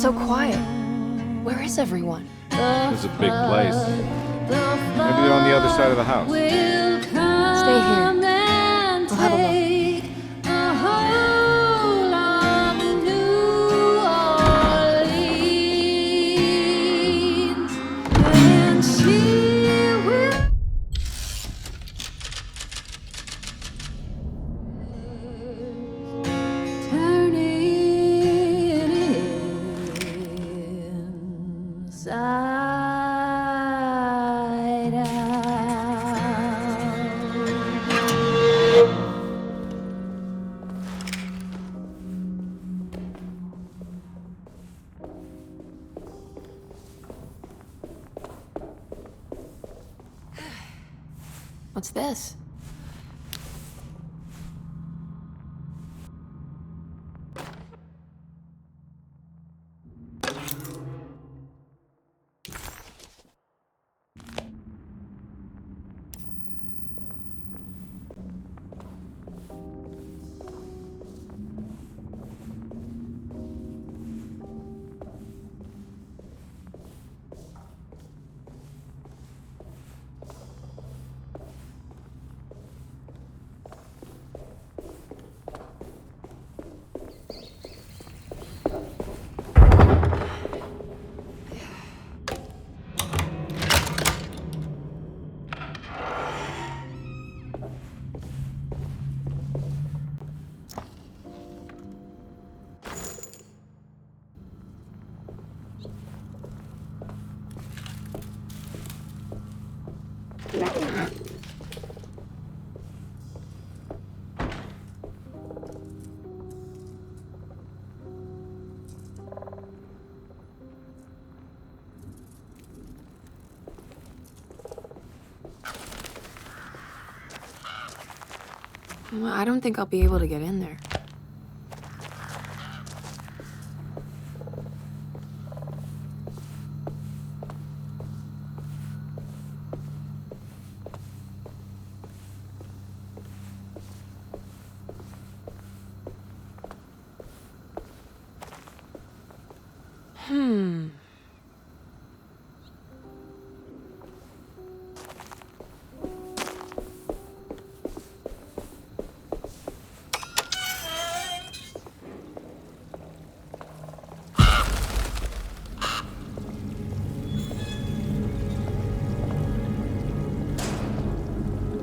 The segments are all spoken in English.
so quiet. Where is everyone? This is a big place. Maybe they're on the other side of the house. Stay here. I'll have a look. What's this? Well, I don't think I'll be able to get in there.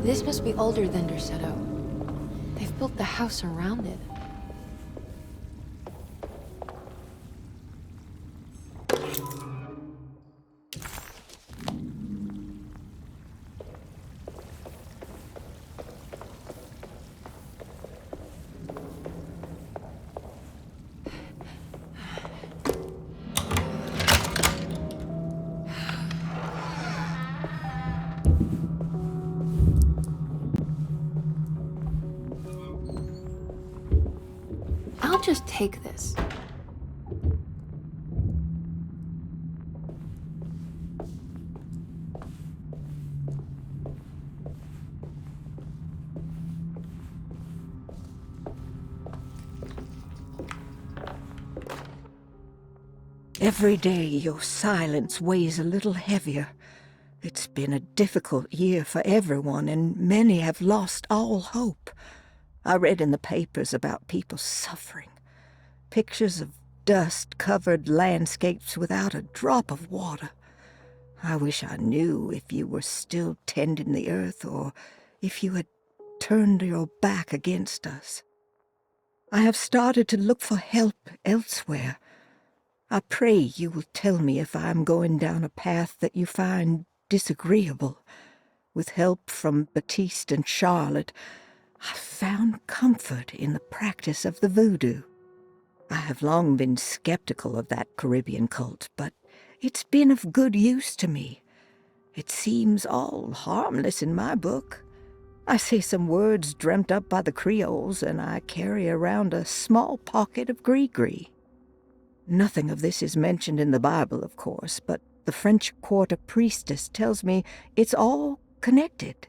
This must be older than Derceto. They've built the house around it. I'll just take this. Every day your silence weighs a little heavier. It's been a difficult year for everyone, and many have lost all hope. I read in the papers about people suffering. Pictures of dust-covered landscapes without a drop of water. I wish I knew if you were still tending the earth or if you had turned your back against us. I have started to look for help elsewhere. I pray you will tell me if I am going down a path that you find disagreeable. With help from Baptiste and Charlotte, I found comfort in the practice of the voodoo. I have long been skeptical of that Caribbean cult, but it's been of good use to me. It seems all harmless in my book. I say some words dreamt up by the Creoles, and I carry around a small pocket of gree-gree. Nothing of this is mentioned in the Bible, of course, but the French Quarter priestess tells me it's all connected.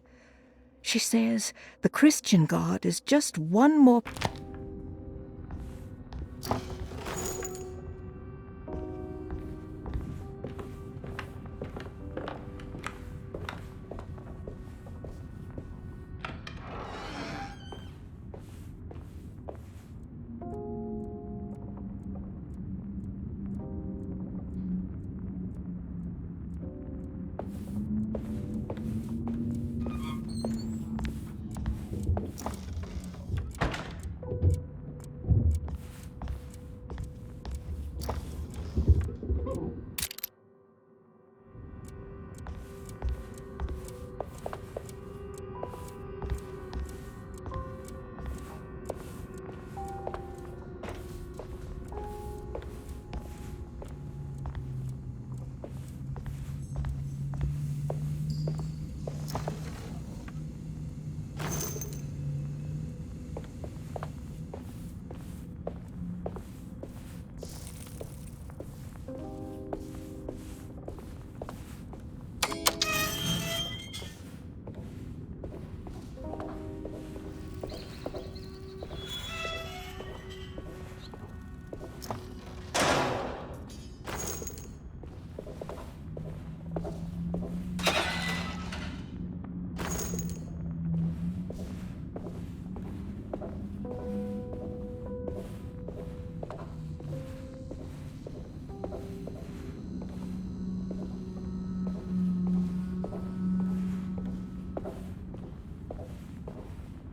She says the Christian God is just one more...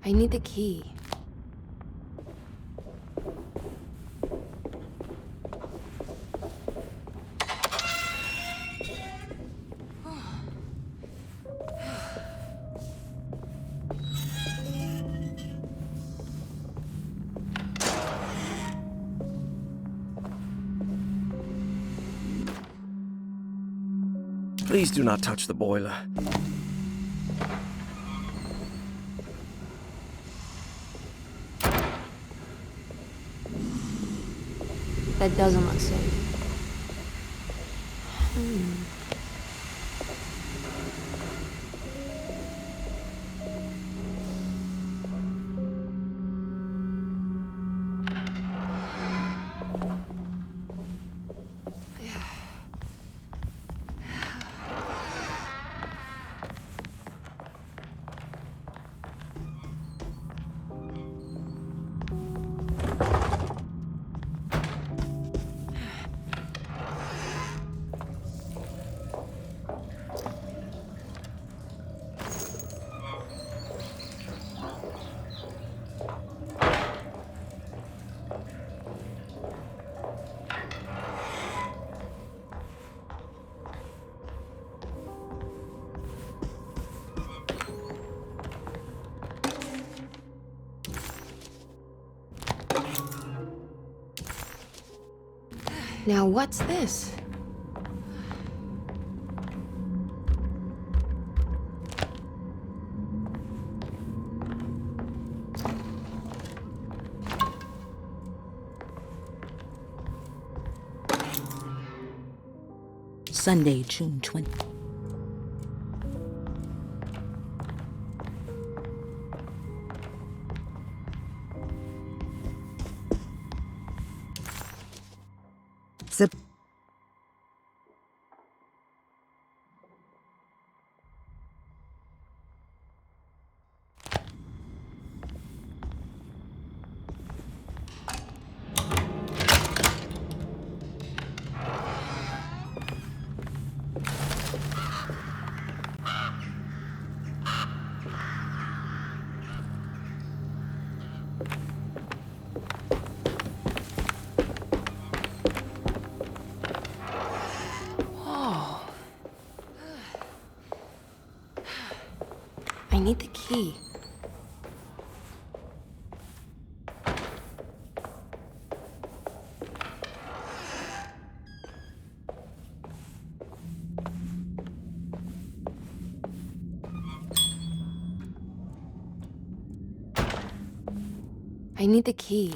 I need the key. Please do not touch the boiler. That doesn't look safe. Now what's this? Sunday, June 20th. I need the key. I need the key.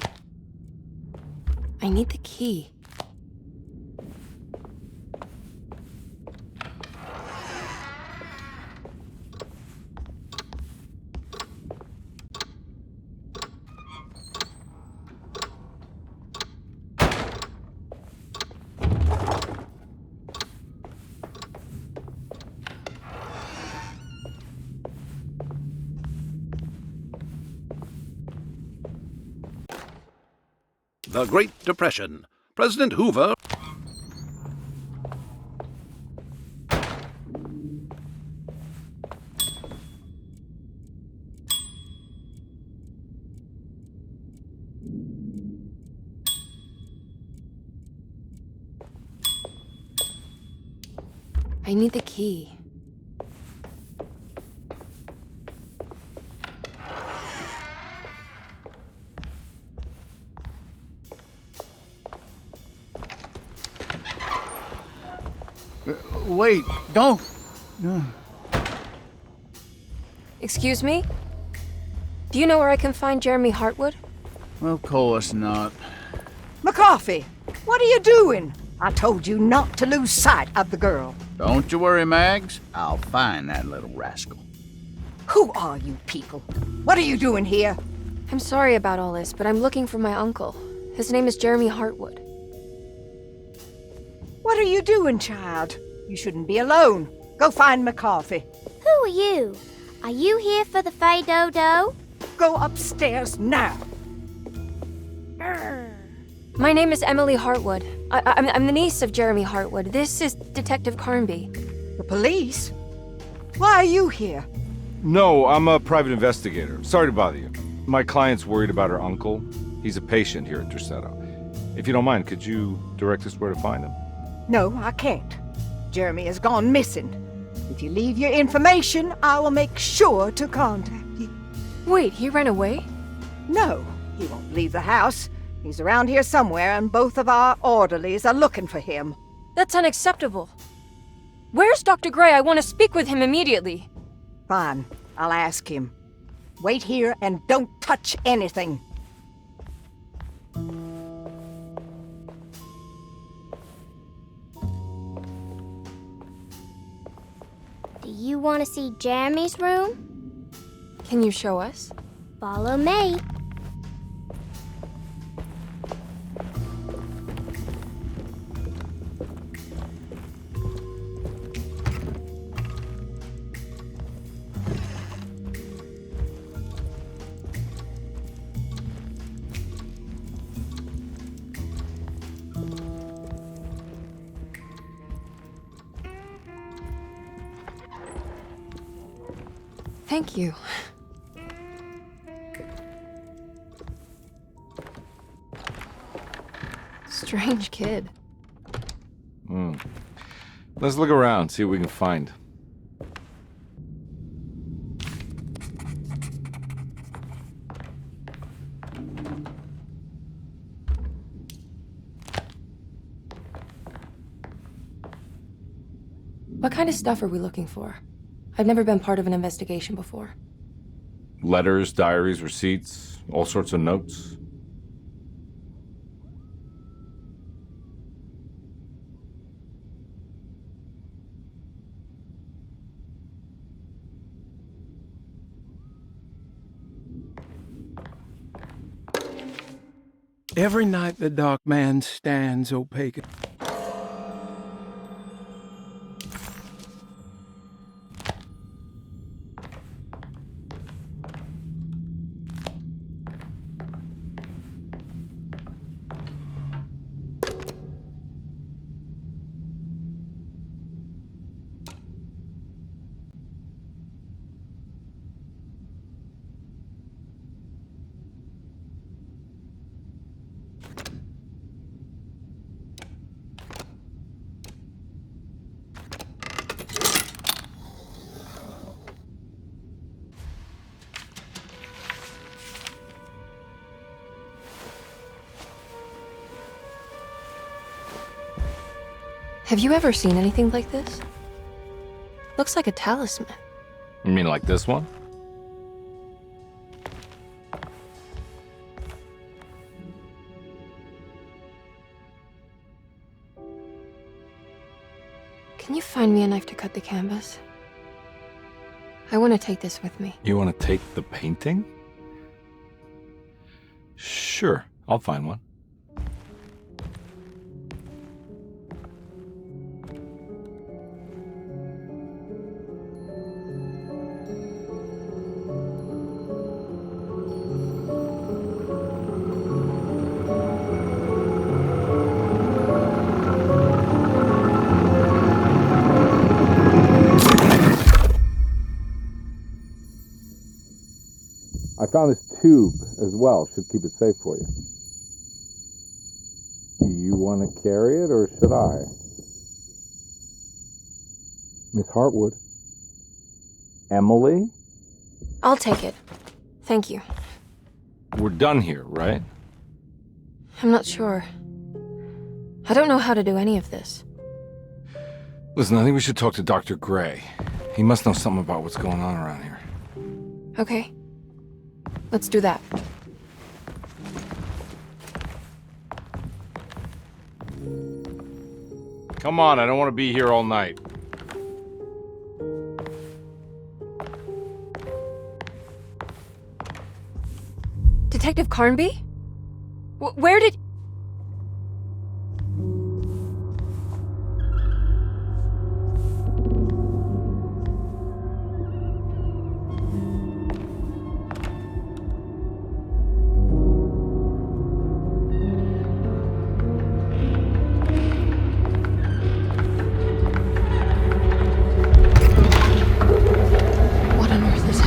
I need the key. The Great Depression. President Hoover... I need the key. Wait, don't! Excuse me? Do you know where I can find Jeremy Hartwood? Of course not. McCarthy, what are you doing? I told you not to lose sight of the girl. Don't you worry, Mags. I'll find that little rascal. Who are you people? What are you doing here? I'm sorry about all this, but I'm looking for my uncle. His name is Jeremy Hartwood. What are you doing, child? You shouldn't be alone. Go find McCarthy. Who are you? Are you here for the Fay Dodo? Go upstairs now. My name is Emily Hartwood. I'm the niece of Jeremy Hartwood. This is Detective Carnby. The police? Why are you here? No, I'm a private investigator. Sorry to bother you. My client's worried about her uncle. He's a patient here at Derceto. If you don't mind, could you direct us where to find him? No, I can't. Jeremy has gone missing. If you leave your information, I will make sure to contact you. Wait, he ran away? No, he won't leave the house. He's around here somewhere, and both of our orderlies are looking for him. That's unacceptable. Where's Dr. Gray? I want to speak with him immediately. Fine, I'll ask him. Wait here and don't touch anything. Do you want to see Jeremy's room? Can you show us? Follow me. Thank you. Strange kid. Let's look around, see what we can find. What kind of stuff are we looking for? I've never been part of an investigation before. Letters, diaries, receipts, all sorts of notes. Every night the dark man stands opaque. Have you ever seen anything like this? Looks like a talisman. You mean like this one? Can you find me a knife to cut the canvas? I want to take this with me. You want to take the painting? Sure, I'll find one. I found this tube as well. Should keep it safe for you. Do you want to carry it, or should I? Miss Hartwood? Emily? I'll take it. Thank you. We're done here, right? I'm not sure. I don't know how to do any of this. Listen, I think we should talk to Dr. Gray. He must know something about what's going on around here. Okay. Let's do that. Come on, I don't want to be here all night. Detective Carnby? Where did... What on earth is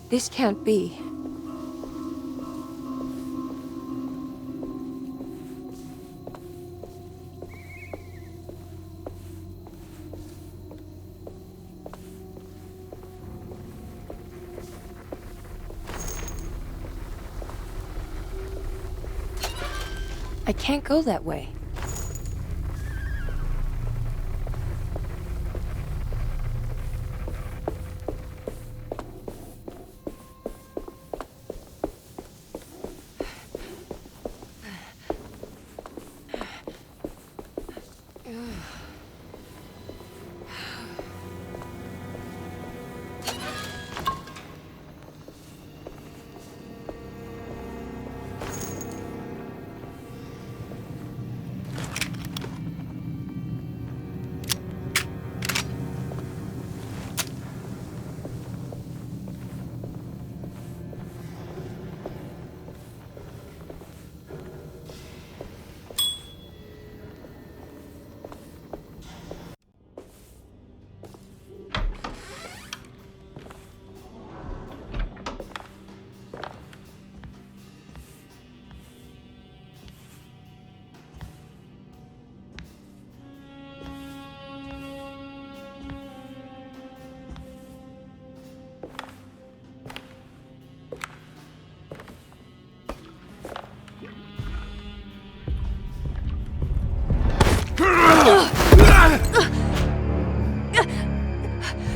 This can't be. I can't go that way.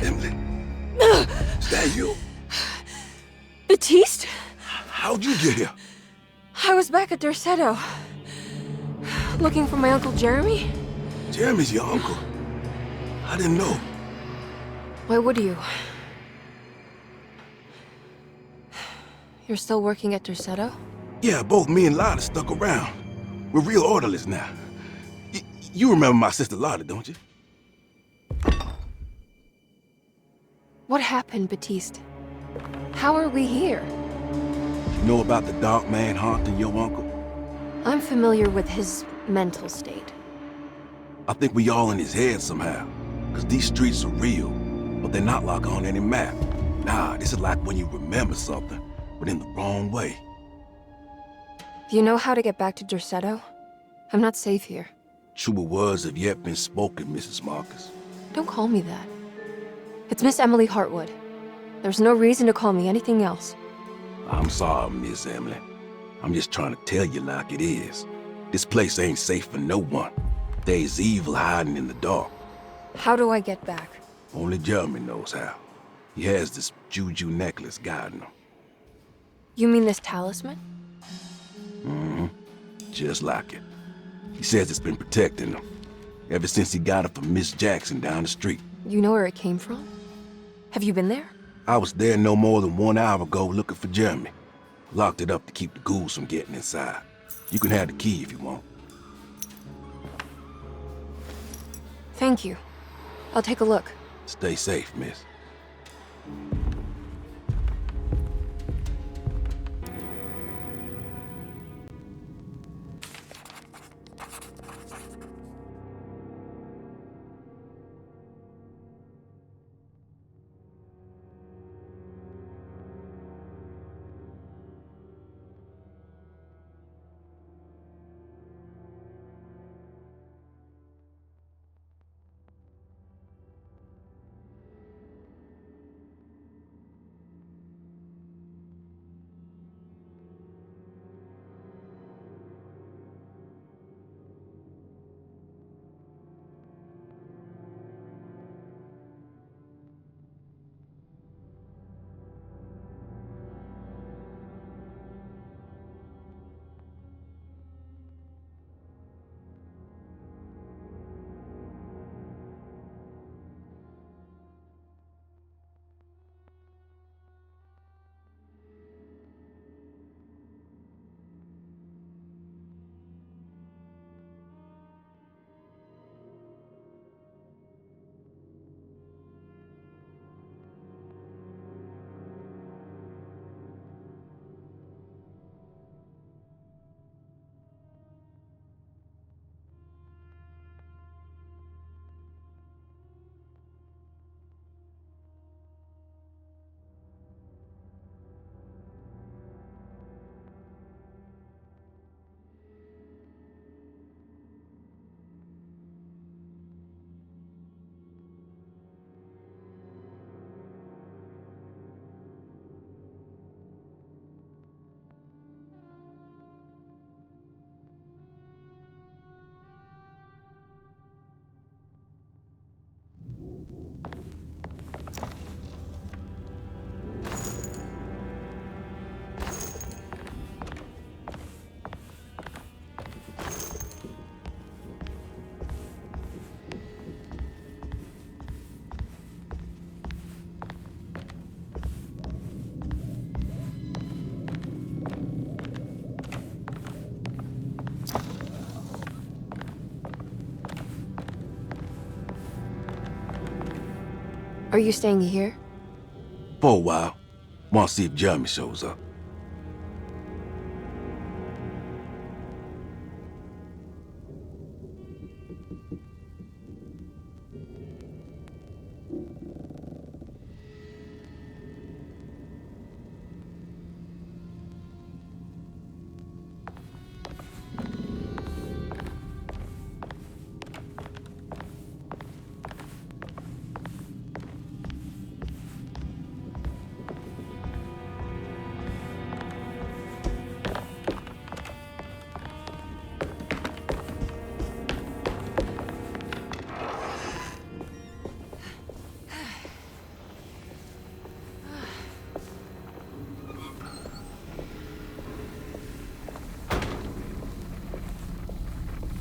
Emily, is that you? Baptiste? How'd you get here? I was back at Derceto. Looking for my Uncle Jeremy? Jeremy's your uncle. I didn't know. Why would you? You're still working at Derceto? Yeah, both me and Lotta stuck around. We're real orderlies now. You remember my sister Lotta, don't you? What happened, Baptiste? How are we here? You know about the dark man haunting your uncle? I'm familiar with his mental state. I think we all in his head somehow. Cause these streets are real, but they're not like on any map. Nah, this is like when you remember something, but in the wrong way. Do you know how to get back to Derceto? I'm not safe here. Truer words have yet been spoken, Mrs. Marcus. Don't call me that. It's Miss Emily Hartwood. There's no reason to call me anything else. I'm sorry, Miss Emily. I'm just trying to tell you like it is. This place ain't safe for no one. There's evil hiding in the dark. How do I get back? Only Jeremy knows how. He has this juju necklace guiding him. You mean this talisman? Mm-hmm. Just like it. He says it's been protecting him ever since he got it from Miss Jackson down the street. You know where it came from? Have you been there? I was there no more than 1 hour ago looking for Jeremy. Locked it up to keep the ghouls from getting inside. You can have the key if you want. Thank you. I'll take a look. Stay safe, miss. Are you staying here? For a while. Want to see if Jeremy shows up.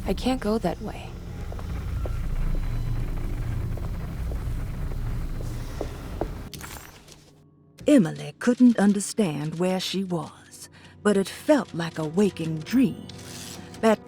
I can't go that way. Emily couldn't understand where she was, but it felt like a waking dream. That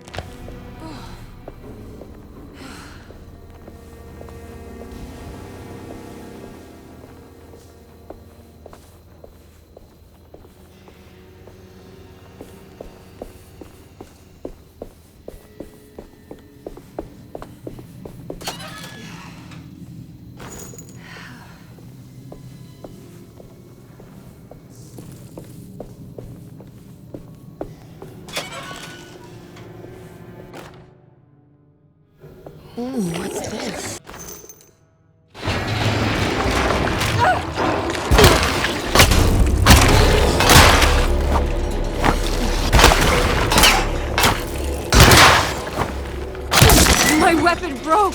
What's this? My weapon broke!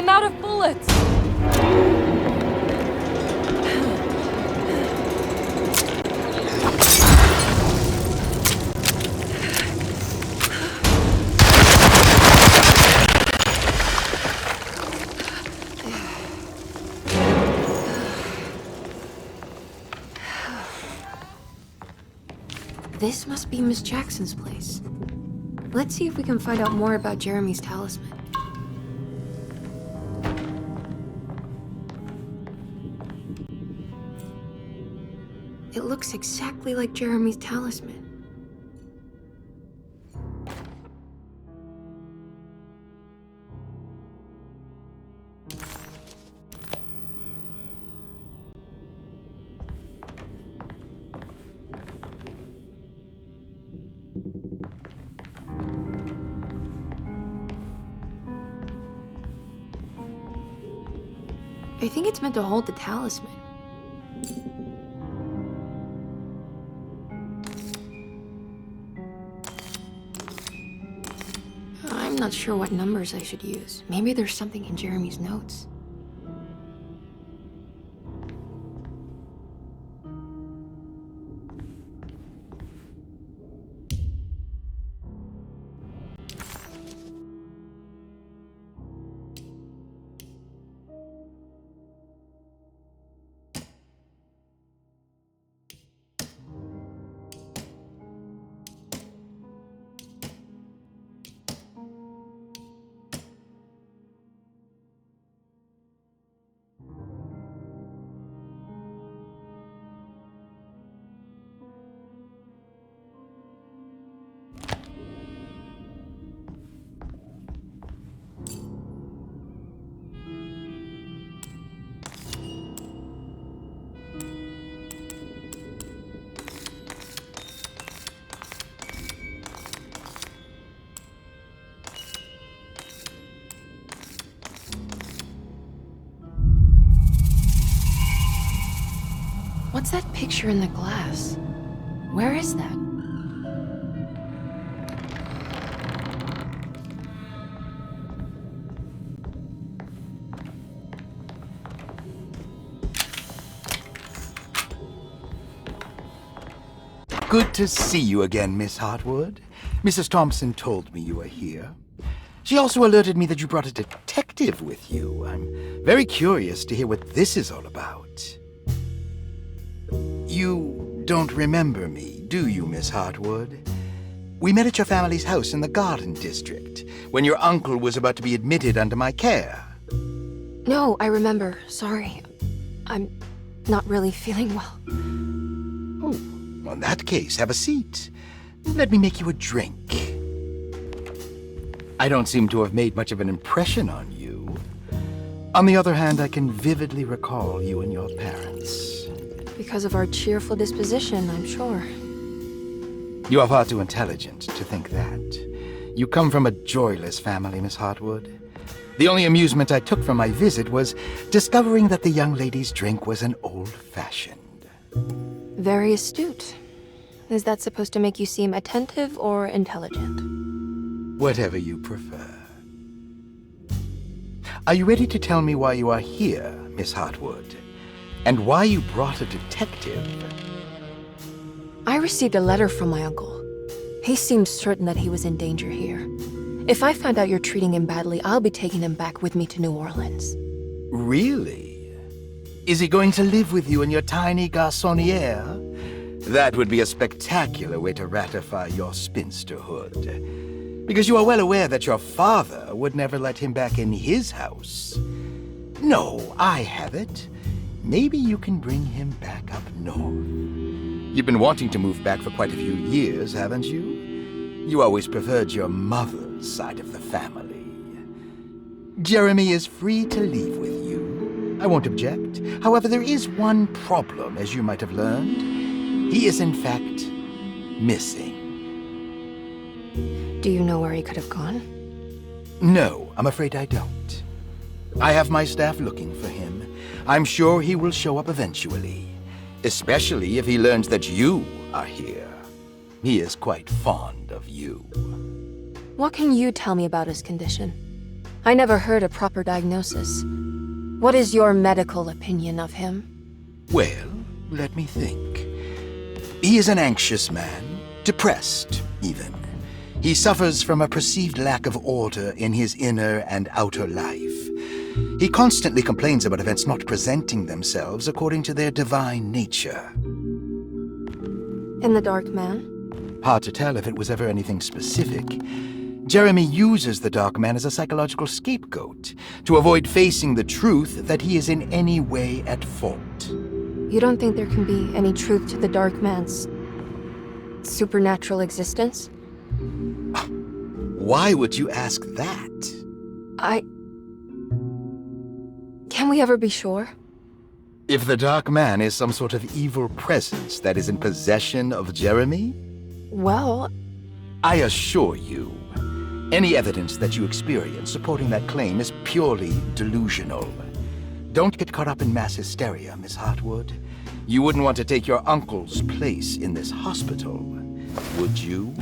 I'm out of bullets! This must be Miss Jackson's place. Let's see if we can find out more about Jeremy's talisman. It looks exactly like Jeremy's talisman. I think it's meant to hold the talisman. I'm not sure what numbers I should use. Maybe there's something in Jeremy's notes. What's that picture in the glass? Where is that? Good to see you again, Miss Hartwood. Mrs. Thompson told me you were here. She also alerted me that you brought a detective with you. I'm very curious to hear what this is all about. You don't remember me, do you, Miss Hartwood? We met at your family's house in the Garden District, when your uncle was about to be admitted under my care. No, I remember. Sorry. I'm not really feeling well. Oh, well, in that case, have a seat. Let me make you a drink. I don't seem to have made much of an impression on you. On the other hand, I can vividly recall you and your parents. Because of our cheerful disposition, I'm sure. You are far too intelligent to think that. You come from a joyless family, Miss Hartwood. The only amusement I took from my visit was discovering that the young lady's drink was an old-fashioned. Very astute. Is that supposed to make you seem attentive or intelligent? Whatever you prefer. Are you ready to tell me why you are here, Miss Hartwood? And why you brought a detective? I received a letter from my uncle. He seems certain that he was in danger here. If I find out you're treating him badly, I'll be taking him back with me to New Orleans. Really? Is he going to live with you in your tiny garçonniere? That would be a spectacular way to ratify your spinsterhood. Because you are well aware that your father would never let him back in his house. No, I have it. Maybe you can bring him back up north. You've been wanting to move back for quite a few years, haven't you? You always preferred your mother's side of the family. Jeremy is free to leave with you. I won't object. However, there is one problem, as you might have learned. He is, in fact, missing. Do you know where he could have gone? No, I'm afraid I don't. I have my staff looking for him. I'm sure he will show up eventually, especially if he learns that you are here. He is quite fond of you. What can you tell me about his condition? I never heard a proper diagnosis. What is your medical opinion of him? Well, let me think. He is an anxious man, depressed, even. He suffers from a perceived lack of order in his inner and outer life. He constantly complains about events not presenting themselves according to their divine nature. And the Dark Man? Hard to tell if it was ever anything specific. Jeremy uses the Dark Man as a psychological scapegoat to avoid facing the truth that he is in any way at fault. You don't think there can be any truth to the Dark Man's supernatural existence? Why would you ask that? Can we ever be sure? If the Dark Man is some sort of evil presence that is in possession of Jeremy, Well, I assure you, any evidence that you experience supporting that claim is purely delusional. Don't get caught up in mass hysteria, Miss Hartwood. You wouldn't want to take your uncle's place in this hospital, would you?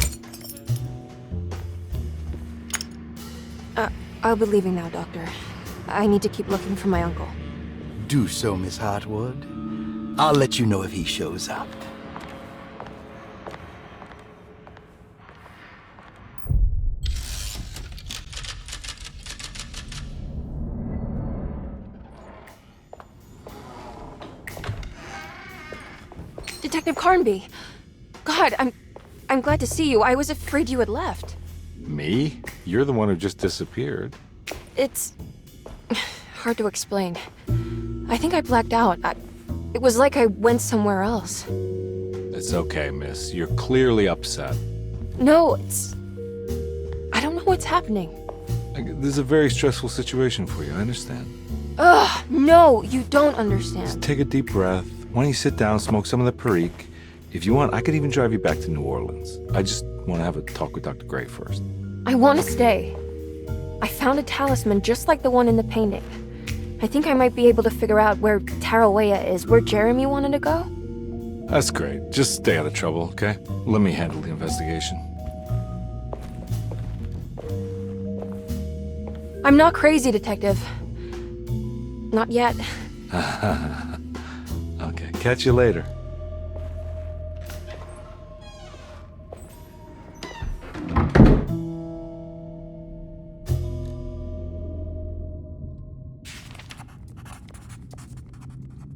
I'll be leaving now, Doctor. I need to keep looking for my uncle. Do so, Miss Hartwood. I'll let you know if he shows up. Detective Carnby! God, I'm glad to see you. I was afraid you had left. Me? You're the one who just disappeared. It's hard to explain. I think I blacked out. It was like I went somewhere else. It's okay, miss. You're clearly upset. No, I don't know what's happening. This is a very stressful situation for you, I understand. Ugh, no, you don't understand. Just take a deep breath. Why don't you sit down, smoke some of the Perique? If you want, I could even drive you back to New Orleans. I just want to have a talk with Dr. Gray first. I want to stay. I found a talisman just like the one in the painting. I think I might be able to figure out where Tarawea is, where Jeremy wanted to go. That's great. Just stay out of trouble, okay? Let me handle the investigation. I'm not crazy, Detective. Not yet. Okay, catch you later.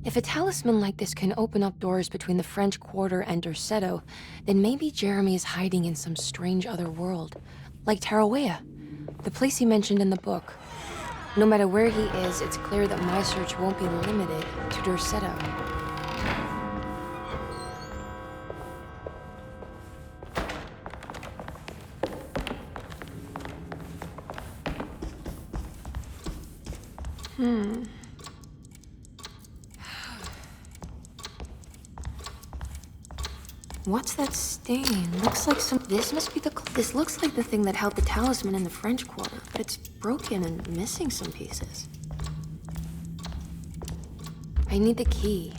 If a talisman like this can open up doors between the French Quarter and Derceto, then maybe Jeremy is hiding in some strange other world. Like Tarawea, the place he mentioned in the book. No matter where he is, it's clear that my search won't be limited to Derceto. What's that stain? Looks like this must be this looks like the thing that held the talisman in the French Quarter, but it's broken and missing some pieces. I need the key.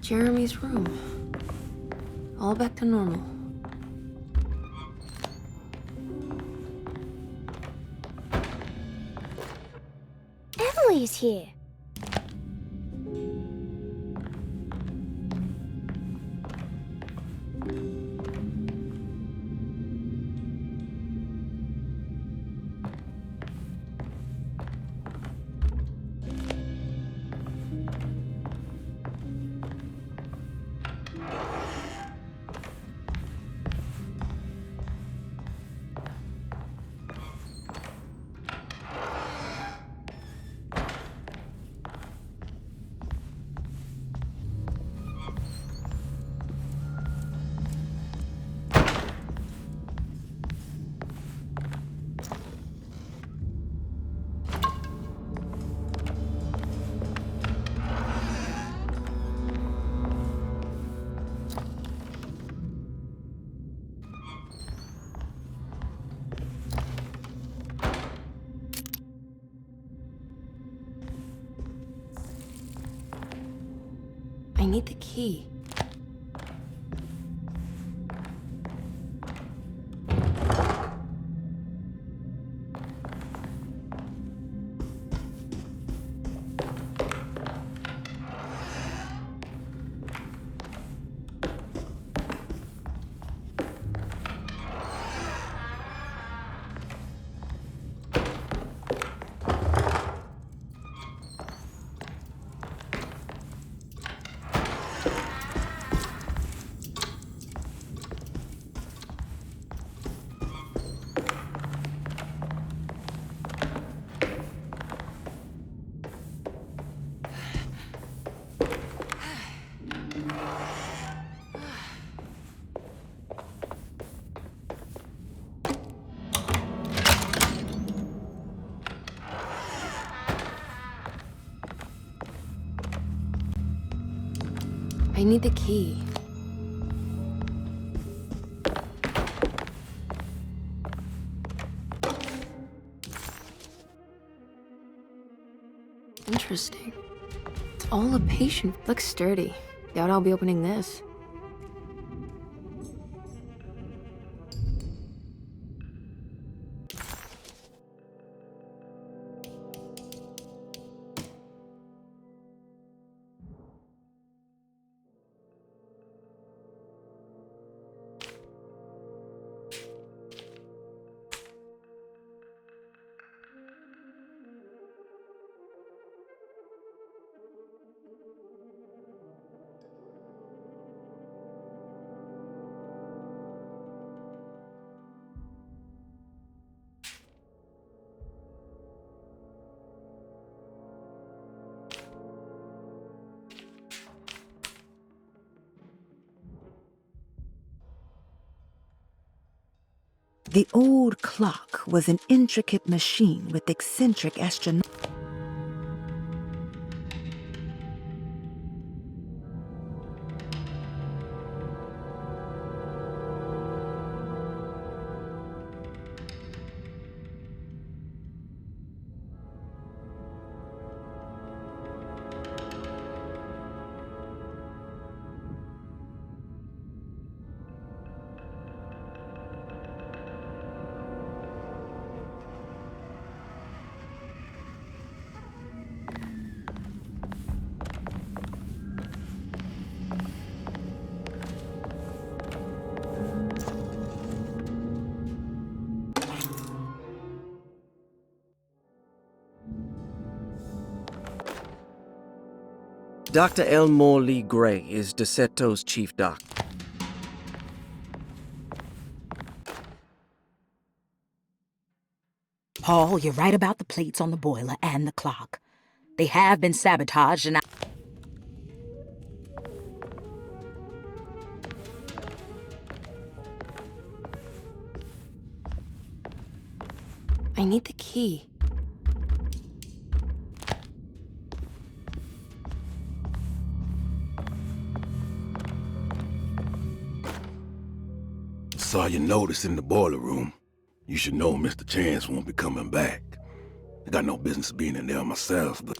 Jeremy's room. All back to normal. Emily's here. I need the key. I need the key. Interesting. It's all a patient. Looks sturdy. Doubt I'll be opening this. The old clock was an intricate machine with eccentric astronomical. Dr. Elmore Lee Gray is Desetto's chief doctor. Paul, you're right about the plates on the boiler and the clock. They have been sabotaged and I need the key. Saw your notice in the boiler room. You should know Mr. Chance won't be coming back. I got no business being in there myself, but...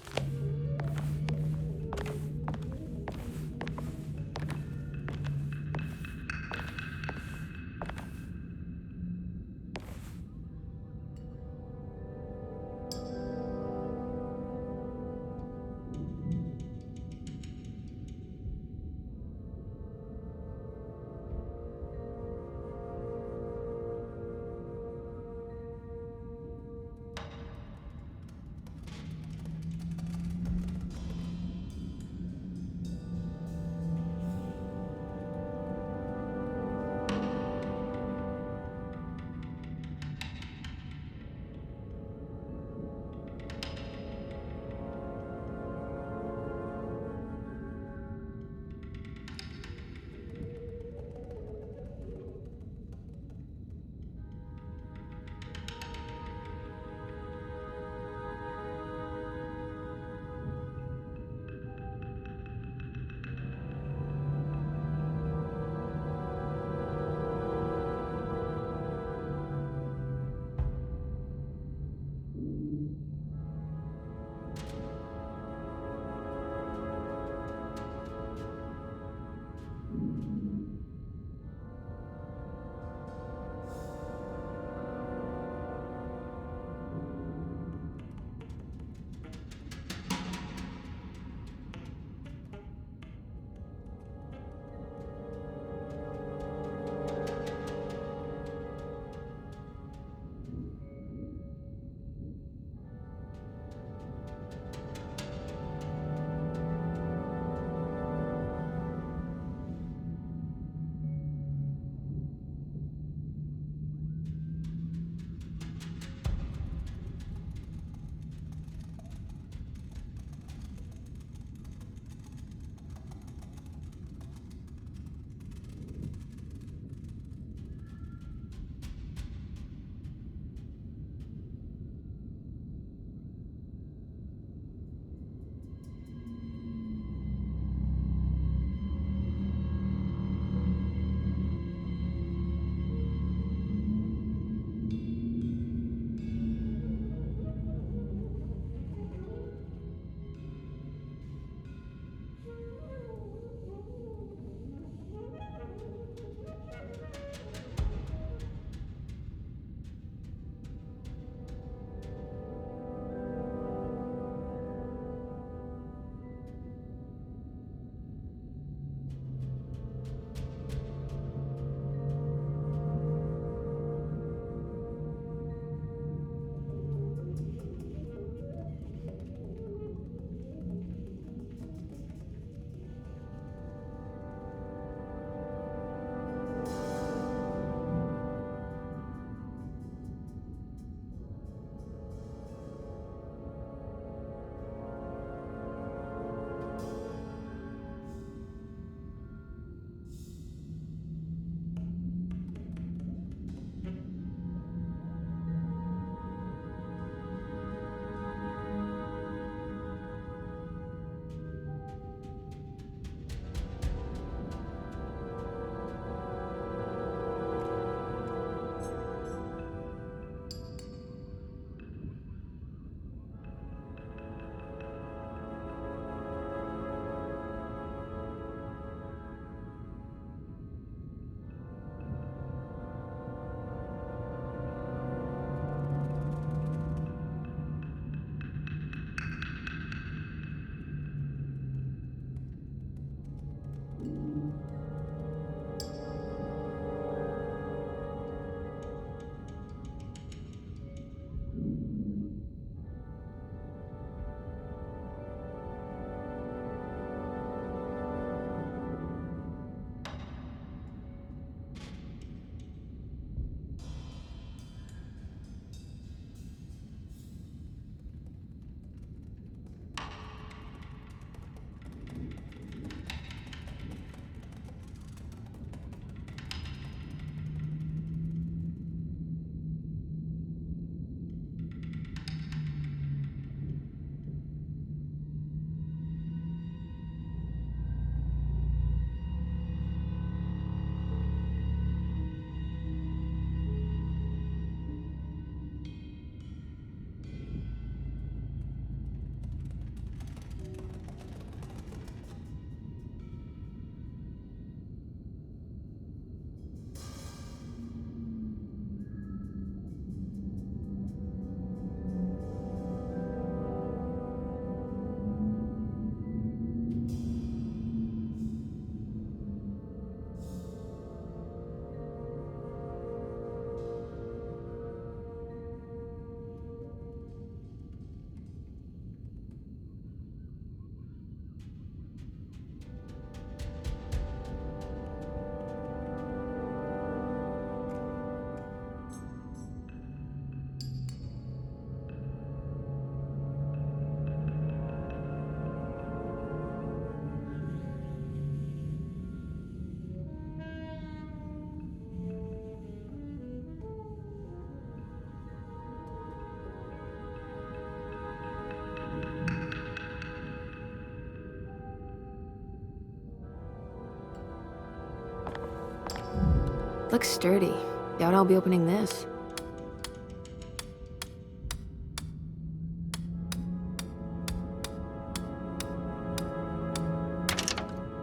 looks sturdy. Doubt I'll be opening this.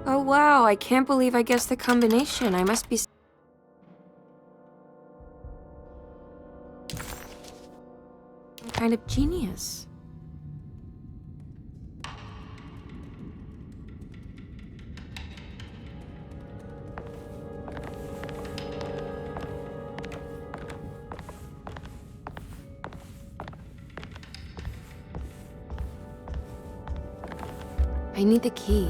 Oh wow, I can't believe I guessed the combination. I must be some kind of genius. I need the key.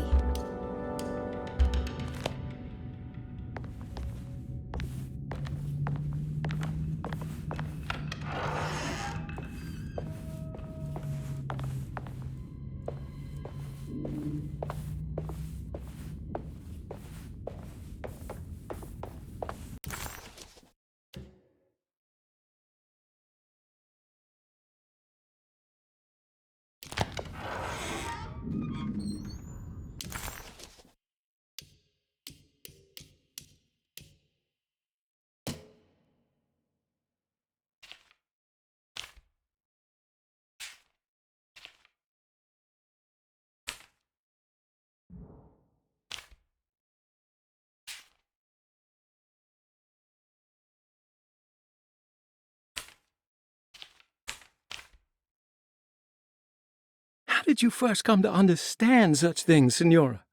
How did you first come to understand such things, Senora?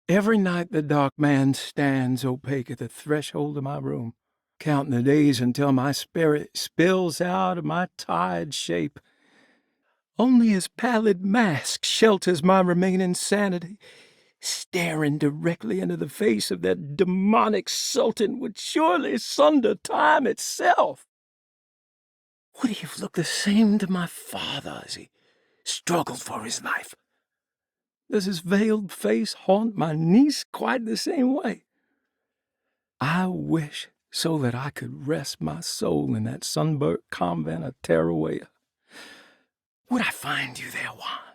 Every night the dark man stands opaque at the threshold of my room, counting the days until my spirit spills out of my tired shape. Only his pallid mask shelters my remaining sanity. Staring directly into the face of that demonic sultan would surely sunder time itself. Would he have looked the same to my father as he struggled for his life? Does his veiled face haunt my niece quite the same way? I wish so that I could rest my soul in that sunburnt convent of Tarawea. Would I find you there, Juan?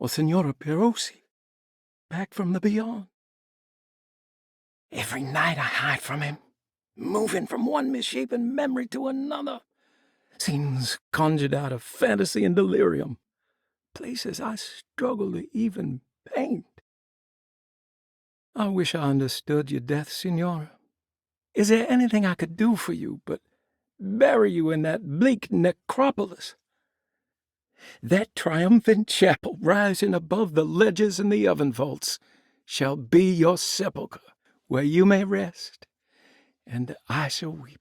Or Senora Perosi, back from the beyond? Every night I hide from him, moving from one misshapen memory to another. Scenes conjured out of fantasy and delirium. Places I struggle to even paint. I wish I understood your death, Senora. Is there anything I could do for you but bury you in that bleak necropolis? That triumphant chapel rising above the ledges and the oven vaults shall be your sepulchre, where you may rest, and I shall weep.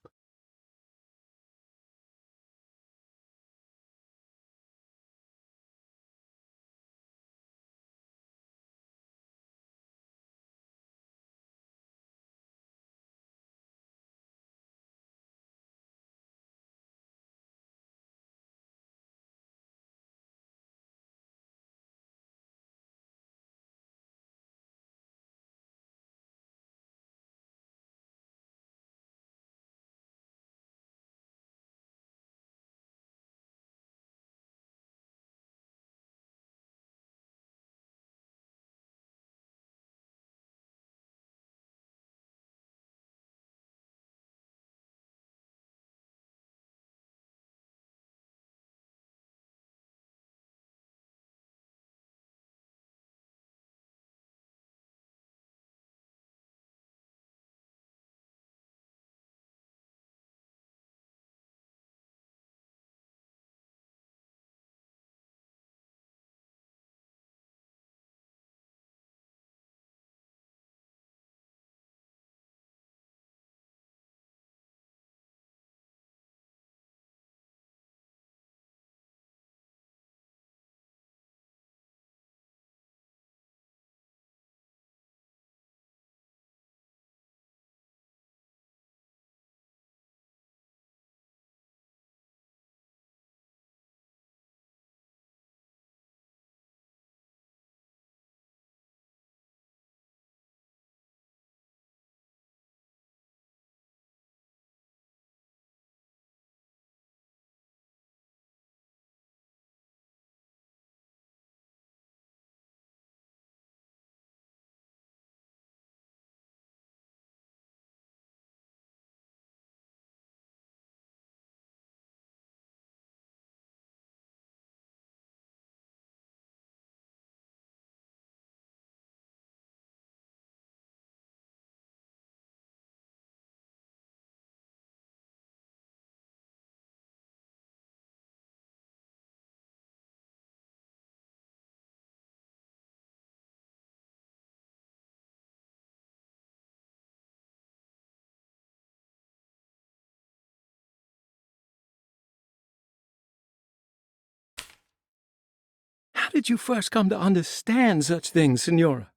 did you first come to understand such things, Senora?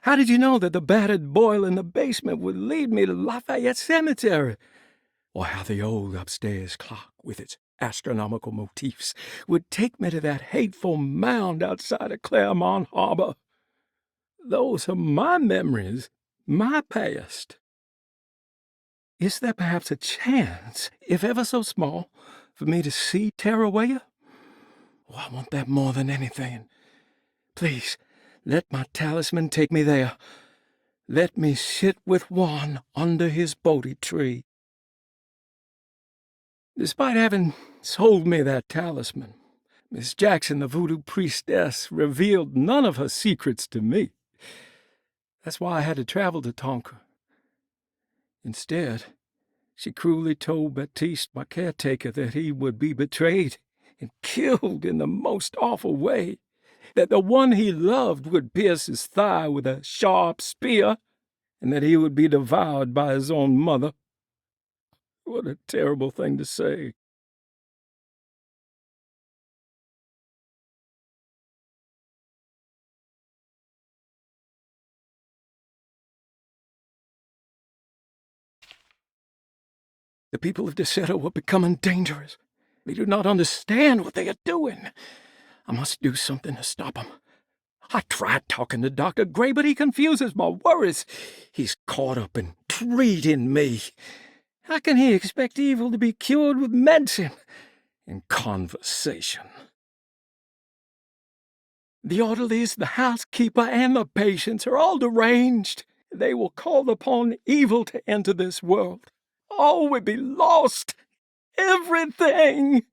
How did you know that the battered boiler in the basement would lead me to Lafayette Cemetery? Or how the old upstairs clock, with its astronomical motifs, would take me to that hateful mound outside of Claremont Harbor? Those are my memories, my past. Is there perhaps a chance, if ever so small, for me to see Tarawaya? Oh, I want that more than anything. Please, let my talisman take me there. Let me sit with Juan under his Bodhi tree. Despite having sold me that talisman, Miss Jackson, the voodoo priestess, revealed none of her secrets to me. That's why I had to travel to Tonka. Instead, she cruelly told Baptiste, my caretaker, that he would be betrayed and killed in the most awful way, that the one he loved would pierce his thigh with a sharp spear, and that he would be devoured by his own mother. What a terrible thing to say. The people of Deseto are becoming dangerous. They do not understand what they are doing. I must do something to stop them. I tried talking to Dr. Gray, but he confuses my worries. He's caught up in treating me. How can he expect evil to be cured with medicine and conversation? The orderlies, the housekeeper, and the patients are all deranged. They will call upon evil to enter this world. All will be lost. Everything.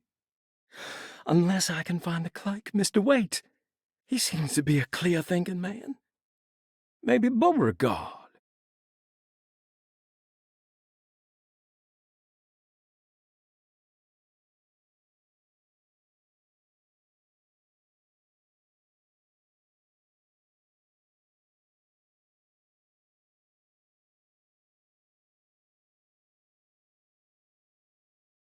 Unless I can find the clerk, Mr. Waite. He seems to be a clear-thinking man. Maybe Beauregard.